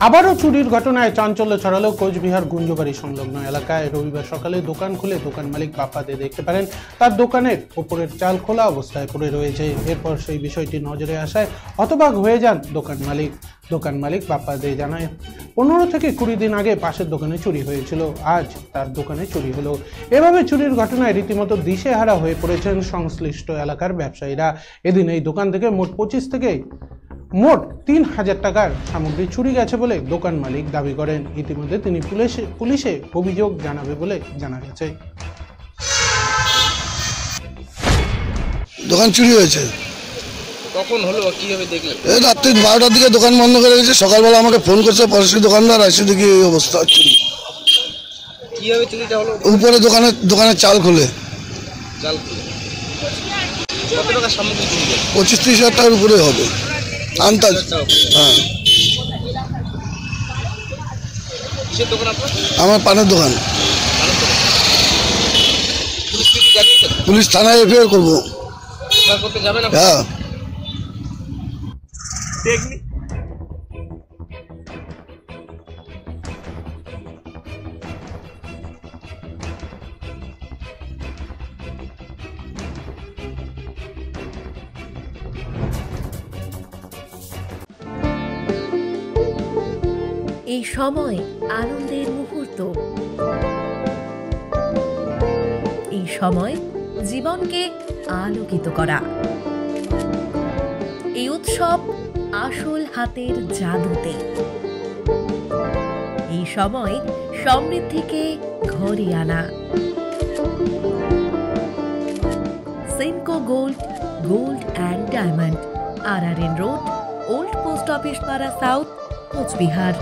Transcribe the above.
আবারও চুরির ঘটনায় চাঞ্চল্য ছড়ালো কোচবিহার গুঞ্জবাড়ি সংলগ্ন এলাকায়। রবিবার সকালে দোকান খুলে দোকান মালিক বাপ্পা দে দেখতে পারেন তার দোকানের ওপরের চাল খোলা অবস্থায় পড়ে রয়েছে। এরপর সেই বিষয়টি নজরে আসায় হতবাক হয়ে যান দোকান মালিক বাপ্পা দে জানায় 15 থেকে 20 দিন আগে পাশের দোকানে চুরি হয়েছিল, আজ তার দোকানে চুরি হলো। এভাবে চুরির ঘটনায় রীতিমতো দিশেহারা হয়ে পড়েছেন সংশ্লিষ্ট এলাকার ব্যবসায়ীরা। এদিন এই দোকান থেকে মোট 3000 টাকার সামগ্রী চুরি গেছে বলে দোকান মালিক দাবি করেন। ইতিমধ্যে তিনি পুলিশে অভিযোগ জানাবে বলে জানা গেছে। দোকান চুরি হয়েছে। কখন হলো, কিভাবে দেখলেন? এই রাত্রি 12টার দিকে দোকান বন্ধ করে গেছে। সকালবেলা আমাকে ফোন করছে পাশের দোকানদার, এসে দেখি এই অবস্থা। চুরি কিভাবে চুরিটা হলো? উপরে দোকানের চাল খুলে। চাল খুলে কত টাকা সামগ্রী চুরি? 25-30 হাজার টাকার উপরে হবে আন্দাজ। হ্যাঁ। কিসের দোকান আপনার? আমার পানের দোকান। পুলিশ থানায় এফআইআর করবো। করতে যাবেন? হ্যাঁ। এই সময় আনন্দের মুহূর্ত, এই সময় জীবনকে আলোকিত করা, এই উৎসব আসল হাতের জাদুতে, এই সময় সমৃদ্ধিকে ঘরে আনা। Senco gold and diamond, RRN road, old post office পাড়া সাউথ, কোচবিহার।